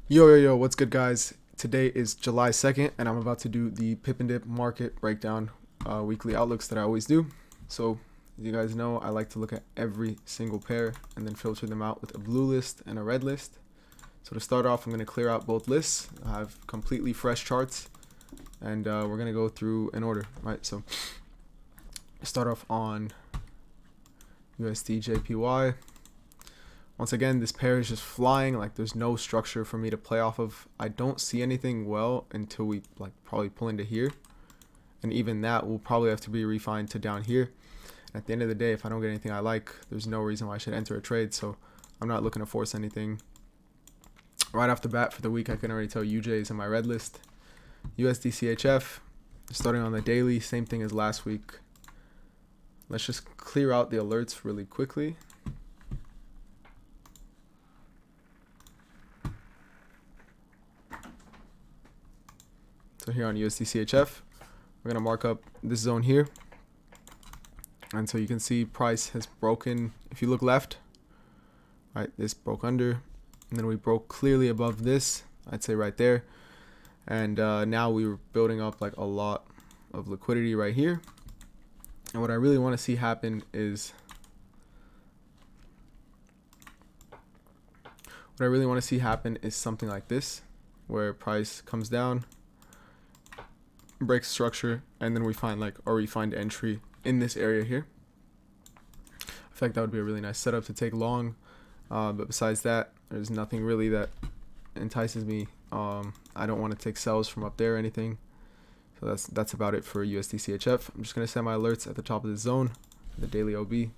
Yo, what's good, guys? Today is July 2nd, and I'm about to do the Pip and Dip market breakdown weekly outlooks that I always do. So, as you guys know, I like to look at every single pair and then filter them out with a blue list and a red list. So to start off, I'm going to clear out both lists. I have completely fresh charts, and we're going to go through in order, right? So, start off on USD JPY. Once again, this pair is just flying, like there's no structure for me to play off of. I don't see anything well until we probably pull into here. And even that will probably have to be refined to down here. At the end of the day, if I don't get anything I like, there's no reason why I should enter a trade. So I'm not looking to force anything. Right off the bat for the week, I can already tell UJ is in my red list. USD CHF, starting on the daily, same thing as last week. Let's just clear out the alerts really quickly. So here on USD CHF, we're going to mark up this zone here. And so you can see price has broken. If you look left, right, this broke under. And then we broke clearly above this, I'd say right there. And now we were building up like a lot of liquidity right here. And what I really want to see happen is something like this, where price comes down, breaks structure, and then we find like a refined entry in this area here. I feel like that would be a really nice setup to take long, but besides that, there's nothing really that entices me. I don't want to take sells from up there or anything. So that's about it for USD CHF. I'm just going to set my alerts at the top of the zone, the daily OB.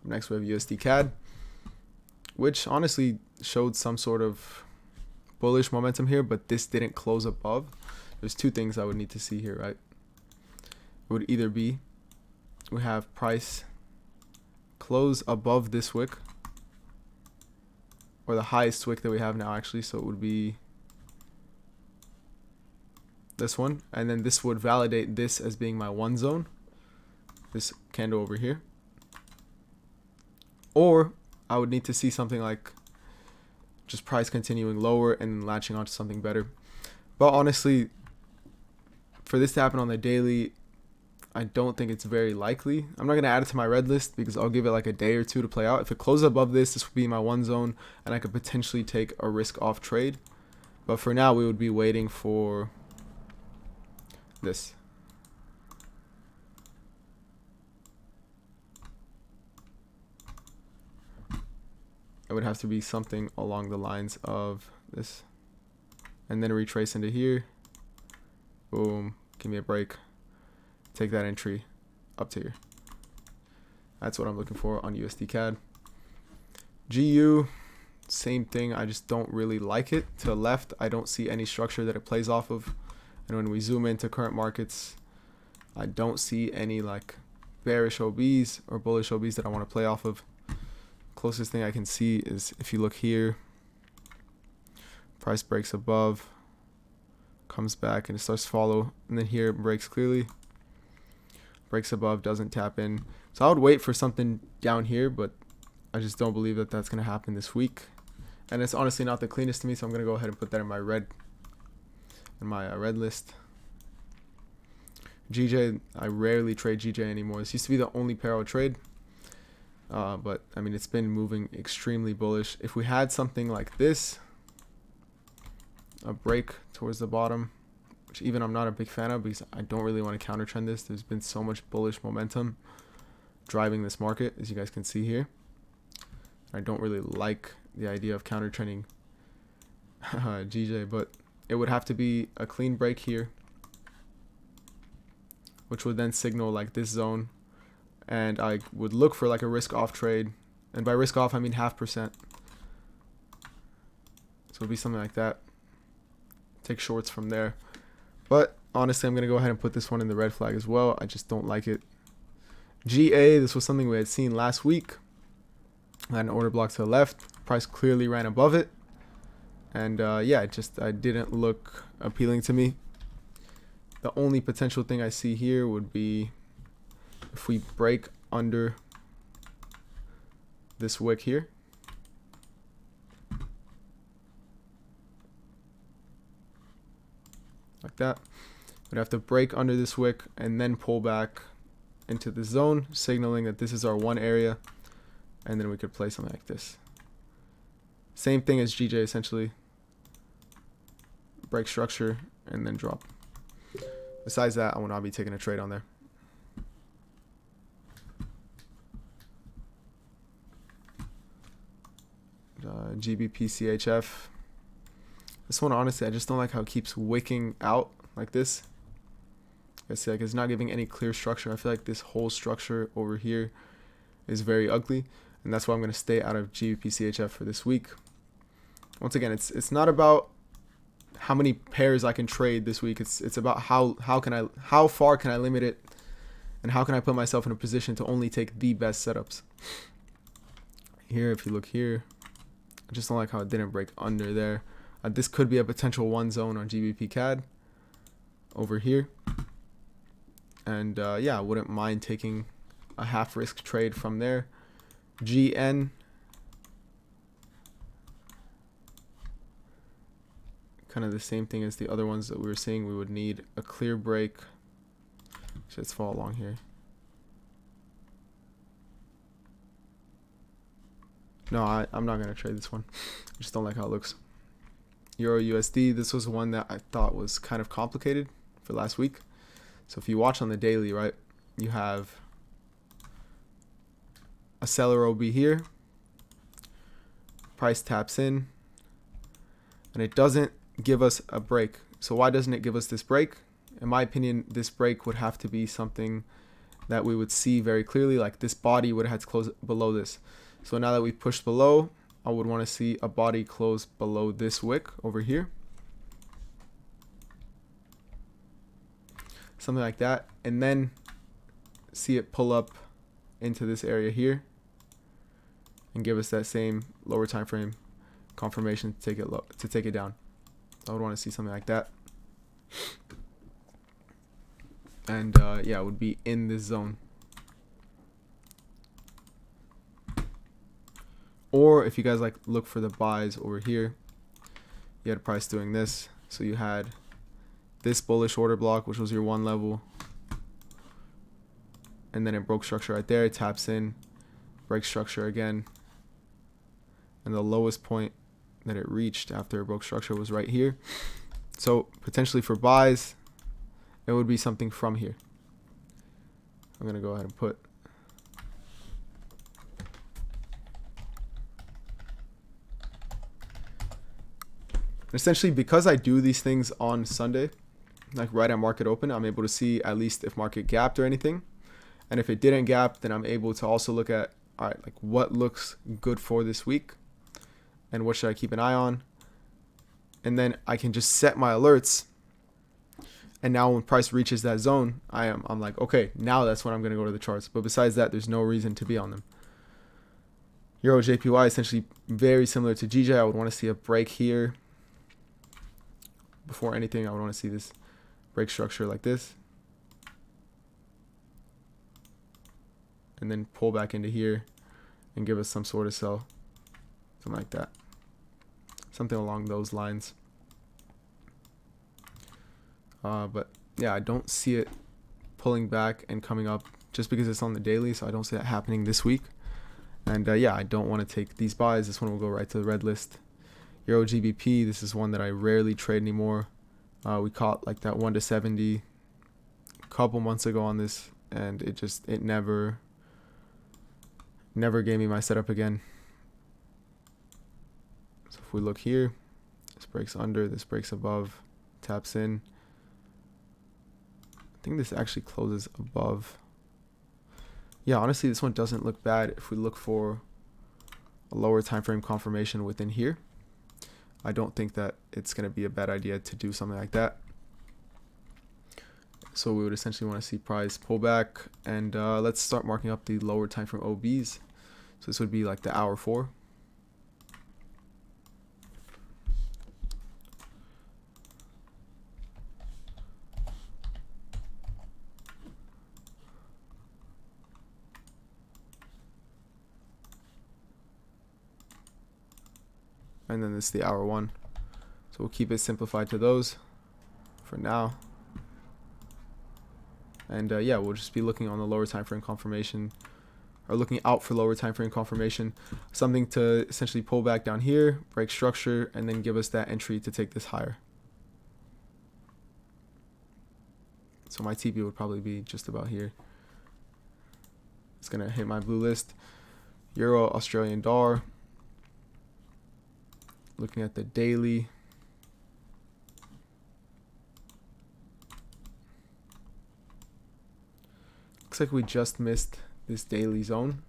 Next we have USD CAD, which honestly showed some sort of bullish momentum here, but this didn't close above. There's two things I would need to see here, right? It would either be we have price close above this wick, or the highest wick that we have now actually, so it would be this one, and then this would validate this as being my one zone, this candle over here. Or I would need to see something like just price continuing lower and latching onto something better. But honestly, for this to happen on the daily, I don't think it's very likely. I'm not going to add it to my red list because I'll give it like a day or two to play out. If it closes above this, this would be my one zone, and I could potentially take a risk off trade. But for now, we would be waiting for this. It would have to be something along the lines of this, and then retrace into here. Boom, give me a break, take that entry up to here. That's what I'm looking for on USD CAD. GU, same thing. I just don't really like it. To the left, I don't see any structure that it plays off of, and when we zoom into current markets, I don't see any like bearish OBs or bullish OBs that I want to play off of. Closest thing I can see is if you look here, price breaks above, comes back and it starts to follow, and then here it breaks clearly, breaks above, doesn't tap in. So I would wait for something down here, but I just don't believe that that's going to happen this week, and it's honestly not the cleanest to me, so I'm going to go ahead and put that in my red list. GJ, I rarely trade GJ anymore. This used to be the only pair I would trade. But I mean, it's been moving extremely bullish. If we had something like this, a break towards the bottom, which even I'm not a big fan of because I don't really want to counter trend this. There's been so much bullish momentum driving this market, as you guys can see here. I don't really like the idea of counter trending GJ, but it would have to be a clean break here, which would then signal like this zone. And I would look for like a risk off trade, and by risk off I mean 0.5%. So it would be something like that. Take shorts from there. But honestly, I'm gonna go ahead and put this one in the red flag as well. I just don't like it. GA, this was something we had seen last week. I had an order block to the left. Price clearly ran above it, and yeah, it didn't look appealing to me. The only potential thing I see here would be if we break under this wick here. Like that. We'd have to break under this wick and then pull back into the zone, signaling that this is our one area, and then we could play something like this. Same thing as GJ essentially. Break structure and then drop. Besides that, I will not be taking a trade on there. GBP CHF. This one, honestly, I just don't like how it keeps wicking out like this. I see, like, it's not giving any clear structure. I feel like this whole structure over here is very ugly, and that's why I'm going to stay out of GBP CHF for this week. Once again, it's not about how many pairs I can trade this week. It's about how far can I limit it, and how can I put myself in a position to only take the best setups. Here, if you look here, I just don't like how it didn't break under there. This could be a potential one zone on GBP CAD over here. And yeah, I wouldn't mind taking a half risk trade from there. GN. Kind of the same thing as the other ones that we were seeing. We would need a clear break. So let's follow along here. No, I'm not going to trade this one. I just don't like how it looks. Euro USD, this was one that I thought was kind of complicated for last week. So if you watch on the daily, right, you have a seller OB here. Price taps in. And it doesn't give us a break. So why doesn't it give us this break? In my opinion, this break would have to be something that we would see very clearly. Like this body would have had to close below this. So now that we've pushed below, I would want to see a body close below this wick over here. Something like that. And then see it pull up into this area here and give us that same lower time frame confirmation to take it low, to take it down. I would want to see something like that. And yeah, it would be in this zone. Or if you guys like look for the buys over here, you had price doing this. So you had this bullish order block, which was your one level. And then it broke structure right there, it taps in, breaks structure again. And the lowest point that it reached after it broke structure was right here. So potentially for buys, it would be something from here. I'm going to go ahead and put essentially, because I do these things on Sunday, like right at market open, I'm able to see at least if market gapped or anything. And if it didn't gap, then I'm able to also look at, all right, like what looks good for this week and what should I keep an eye on. And then I can just set my alerts. And now when price reaches that zone, I'm like, okay, now that's when I'm going to go to the charts. But besides that, there's no reason to be on them. Euro JPY, essentially very similar to GJ. I would want to see a break here. Before anything, I would want to see this break structure like this. And then pull back into here and give us some sort of sell. Something like that. Something along those lines. But yeah, I don't see it pulling back and coming up just because it's on the daily. So I don't see that happening this week. And yeah, I don't want to take these buys. This one will go right to the red list. Euro GBP, this is one that I rarely trade anymore. We caught like that 1 to 70 a couple months ago on this, and it never gave me my setup again. So if we look here, this breaks under, this breaks above, taps in. I think this actually closes above. Yeah, honestly, this one doesn't look bad if we look for a lower time frame confirmation within here. I don't think that it's going to be a bad idea to do something like that. So we would essentially want to see price pull back, and let's start marking up the lower time frame OBs. So this would be like the hour 4. and then this is the hour one. So we'll keep it simplified to those for now. And yeah, we'll just be looking on the lower time frame confirmation, or looking out for lower time frame confirmation, something to essentially pull back down here, break structure, and then give us that entry to take this higher. So my TP would probably be just about here. It's gonna hit my blue list. Euro, Australian dollar. Looking at the daily. Looks like we just missed this daily zone.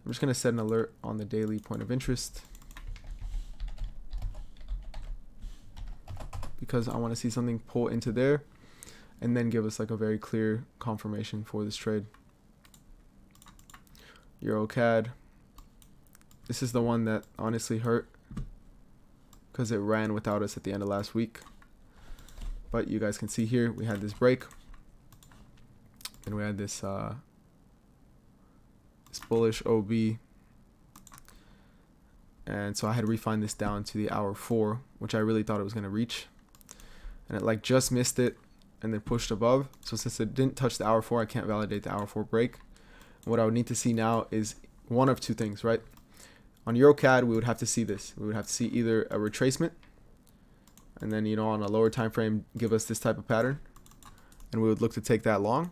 I'm just gonna set an alert on the daily point of interest, because I want to see something pull into there and then give us like a very clear confirmation for this trade. Euro CAD. This is the one that honestly hurt because it ran without us at the end of last week. But you guys can see here we had this break, and we had this this bullish OB, and so I had to refine this down to the hour 4, which I really thought it was going to reach, and it like just missed it and then pushed above. So since it didn't touch the hour 4, I can't validate the hour 4 break. What I would need to see now is one of two things, right? On EuroCAD, we would have to see this. We would have to see either a retracement, and then, you know, on a lower time frame, give us this type of pattern, and we would look to take that long.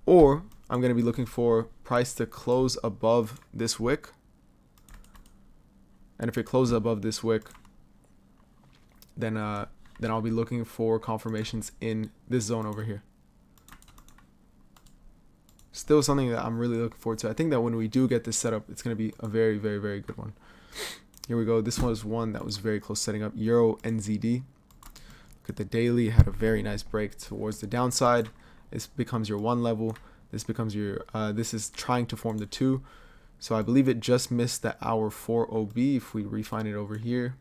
Or I'm going to be looking for price to close above this wick, and if it closes above this wick, then I'll be looking for confirmations in this zone over here. Still something that I'm really looking forward to. I think that when we do get this set up, it's going to be a very, very, very good one. Here we go. This was one that was very close setting up. Euro NZD. Look at the daily. It had a very nice break towards the downside. This becomes your 1 level. This becomes your, this is trying to form the 2. So I believe it just missed the hour 4 OB if we refine it over here.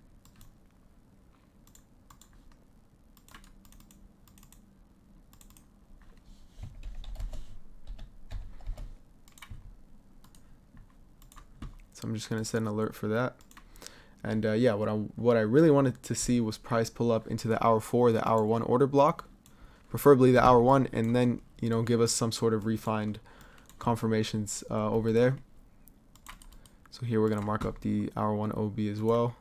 So I'm just going to set an alert for that. And yeah, what I really wanted to see was price pull up into the hour 4, the hour 1 order block, preferably the hour 1, and then, you know, give us some sort of refined confirmations over there. So here we're going to mark up the hour 1 OB as well,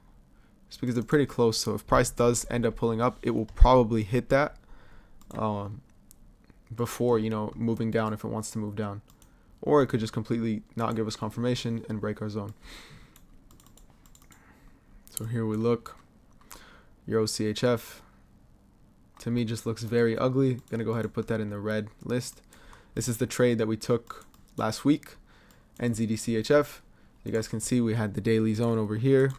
just because they're pretty close. So if price does end up pulling up, it will probably hit that before, you know, moving down if it wants to move down. Or it could just completely not give us confirmation and break our zone. So here we look. Euro CHF. To me, just looks very ugly. Gonna go ahead and put that in the red list. This is the trade that we took last week. NZD CHF. You guys can see we had the daily zone over here,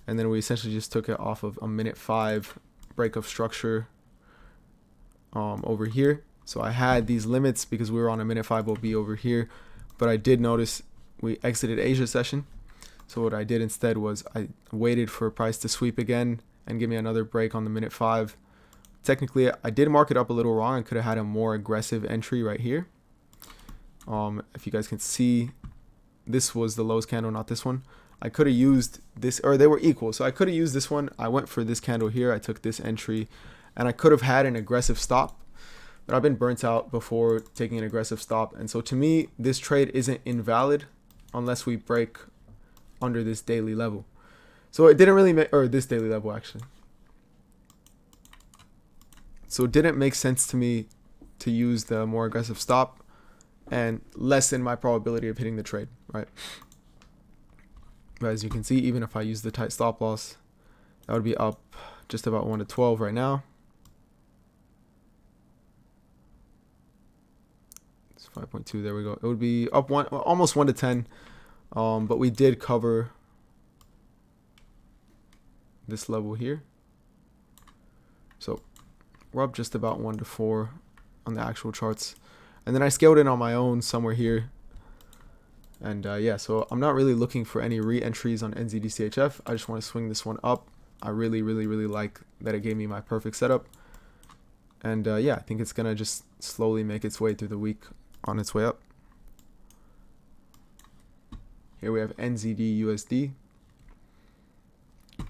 and then we essentially just took it off of a minute 5 break of structure over here. So I had these limits because we were on a minute 5 OB over here, but I did notice we exited Asia session. So what I did instead was I waited for price to sweep again and give me another break on the minute 5. Technically, I did mark it up a little wrong. I could have had a more aggressive entry right here. If you guys can see, this was the lowest candle, not this one. I could have used this, or they were equal. So I could have used this one. I went for this candle here. I took this entry, and I could have had an aggressive stop. But I've been burnt out before taking an aggressive stop. And so to me, this trade isn't invalid unless we break under this daily level. So it didn't really make, or this daily level actually. So it didn't make sense to me to use the more aggressive stop and lessen my probability of hitting the trade, right? But as you can see, even if I use the tight stop loss, that would be up just about 1 to 12 right now. 5.2, there we go. It would be up almost 1 to 10, but we did cover this level here. So we're up just about 1 to 4 on the actual charts, and then I scaled in on my own somewhere here. And yeah, so I'm not really looking for any re-entries on NZD CHF. I just want to swing this one up. I really like that it gave me my perfect setup, and yeah, I think it's gonna just slowly make its way through the week on its way up. Here we have NZD USD.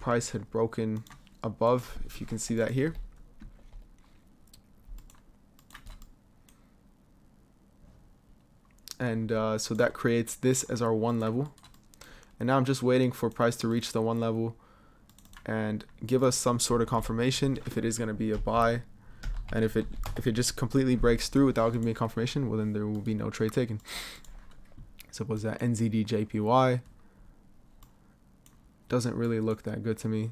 price had broken above, if you can see that here. And so that creates this as our one level. And now I'm just waiting for price to reach the one level and give us some sort of confirmation if it is going to be a buy. And if it just completely breaks through without giving me a confirmation, well, then there will be no trade taken. Suppose that NZD JPY doesn't really look that good to me.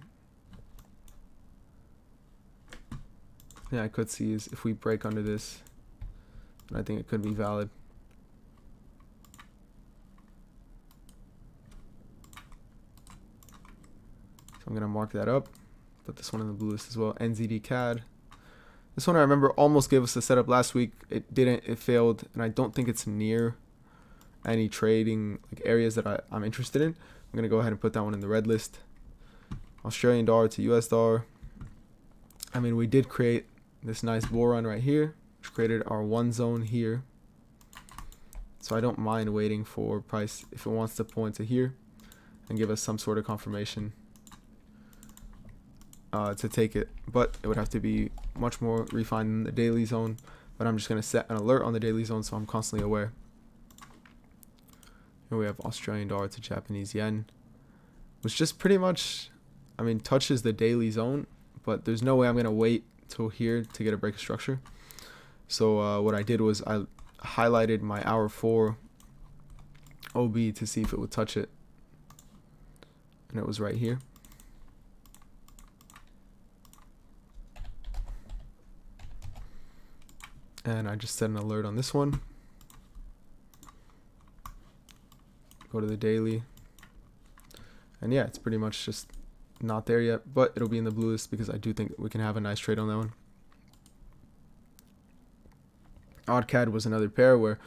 Yeah, I could see is if we break under this, and I think it could be valid. So I'm going to mark that up. Put this one in the blue list as well. NZD CAD. This one I remember almost gave us a setup last week. It didn't. It failed. And I don't think it's near any trading like areas that I'm interested in. I'm going to go ahead and put that one in the red list. Australian dollar to US dollar. I mean, we did create this nice bull run right here, which created our one zone here. So I don't mind waiting for price if it wants to pull into here and give us some sort of confirmation to take it, but it would have to be much more refined in the daily zone. But I'm just going to set an alert on the daily zone so I'm constantly aware. Here we have Australian dollar to Japanese yen, which just pretty much, I mean, touches the daily zone, but there's no way I'm going to wait till here to get a break of structure. So what I did was I highlighted my hour 4 OB to see if it would touch it, and it was right here. And I just set an alert on this one. Go to the daily. And yeah, it's pretty much just not there yet, but it'll be in the blue list because I do think we can have a nice trade on that one. AUD CAD was another pair where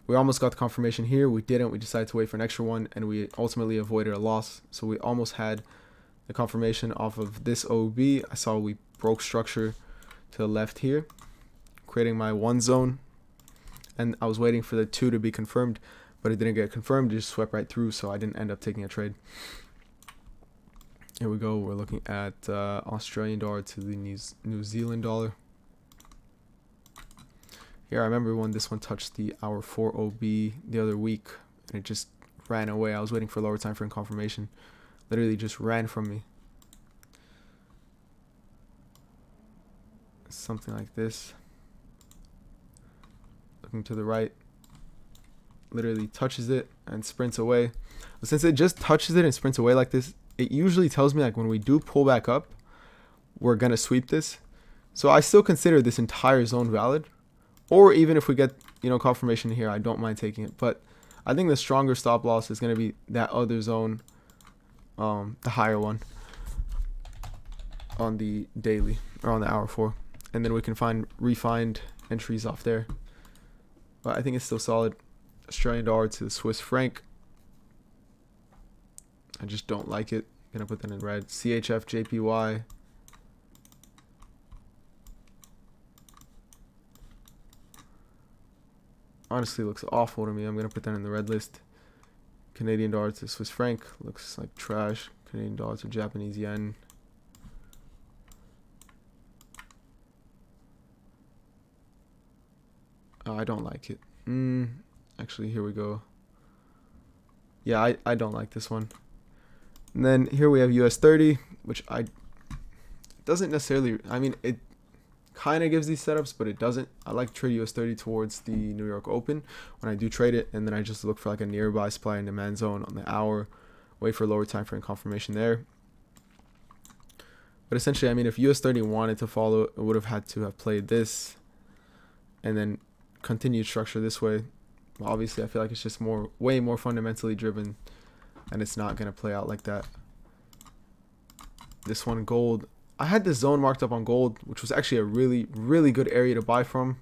we almost got the confirmation here. We didn't. We decided to wait for an extra one, and we ultimately avoided a loss. So we almost had the confirmation off of this OB. I saw we broke structure to the left here, creating my one zone, and I was waiting for the 2 to be confirmed, but it didn't get confirmed. It just swept right through, so I didn't end up taking a trade. Here we go. We're looking at Australian dollar to the New Zealand dollar. Here I remember when this one touched the hour 4 OB the other week, and it just ran away. I was waiting for lower time frame confirmation. Literally just ran from me. Something like this. Looking to the right, literally touches it and sprints away. But since it just touches it and sprints away like this, it usually tells me like when we do pull back up, we're gonna sweep this. So I still consider this entire zone valid, or even if we get, you know, confirmation here, I don't mind taking it. But I think the stronger stop loss is gonna be that other zone, the higher one on the daily or on the hour 4, and then we can find refined entries off there. But I think it's still solid. Australian dollar to the Swiss franc. I just don't like it. Gonna put that in red. CHF JPY. Honestly looks awful to me. I'm gonna put that in the red list. Canadian dollar to Swiss franc. Looks like trash. Canadian dollar to Japanese yen. I don't like it. Actually, here we go. Yeah, I don't like this one. And then here we have US 30, which doesn't necessarily, I mean, it kind of gives these setups, but it doesn't. I like to trade US 30 towards the New York Open when I do trade it, and then I just look for like a nearby supply and demand zone on the hour, wait for lower time frame confirmation there. But essentially, I mean, if US 30 wanted to follow, it would have had to have played this and then continued structure this way. Well, obviously I feel like it's just way more fundamentally driven, and it's not going to play out like that. This one, gold, I had this zone marked up on gold, which was actually a really good area to buy from,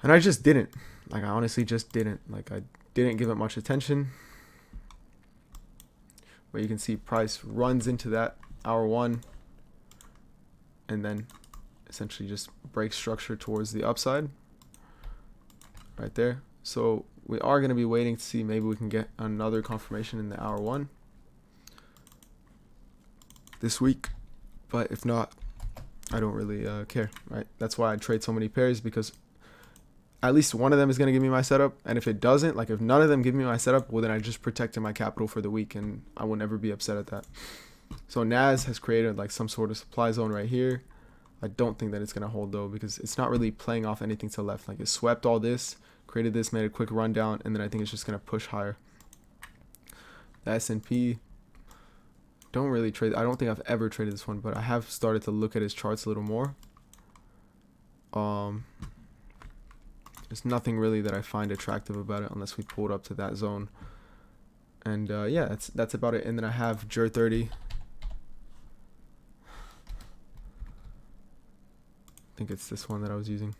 and I just didn't. Like, I honestly just didn't. Like, I didn't give it much attention. But you can see price runs into that hour 1 and then essentially just breaks structure towards the upside right there. So we are going to be waiting to see maybe we can get another confirmation in the hour 1. this week, but if not, I don't really care, right? That's why I trade so many pairs, because at least one of them is going to give me my setup, and if it doesn't, like if none of them give me my setup, well then I just protected my capital for the week, and I will never be upset at that. So NAS has created like some sort of supply zone right here. I don't think that it's going to hold though, because it's not really playing off anything to the left. Like it swept all this, created this, made a quick rundown, and then I think it's just going to push higher. The S&P, don't really trade. I don't think I've ever traded this one, but I have started to look at his charts a little more. There's nothing really that I find attractive about it unless we pull it up to that zone. And yeah, that's about it. And then I have JER 30. I think it's this one that I was using.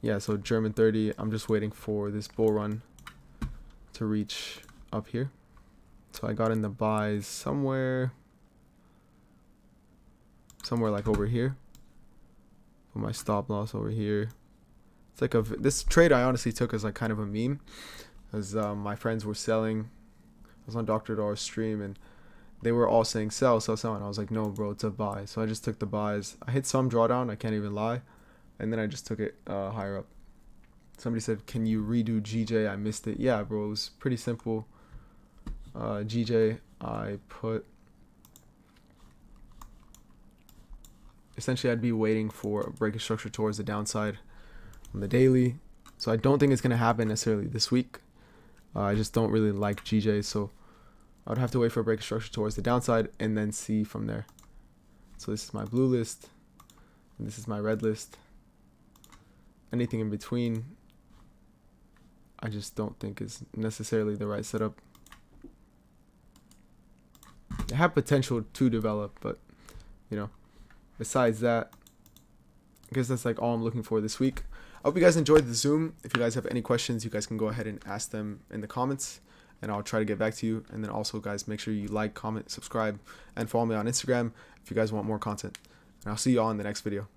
Yeah, so German 30, I'm just waiting for this bull run to reach up here. So I got in the buys somewhere like over here. Put my stop loss over here. It's like this trade I honestly took as like kind of a meme, as my friends were selling. I was on Dr. Dar's stream and they were all saying sell, sell, sell, and I was like, no, bro, it's a buy. So I just took the buys. I hit some drawdown, I can't even lie, and then I just took it higher up. Somebody said, can you redo GJ? I missed it. Yeah, bro, it was pretty simple. GJ, I put, essentially I'd be waiting for a break of structure towards the downside on the daily. So I don't think it's going to happen necessarily this week. I just don't really like GJ, so I would have to wait for a break of structure towards the downside and then see from there. So this is my blue list, and this is my red list. Anything in between, I just don't think is necessarily the right setup. They have potential to develop, but you know, besides that, I guess that's like all I'm looking for this week. I hope you guys enjoyed the Zoom. If you guys have any questions, you guys can go ahead and ask them in the comments, and I'll try to get back to you. And then also, guys, make sure you like, comment, subscribe, and follow me on Instagram if you guys want more content. And I'll see you all in the next video.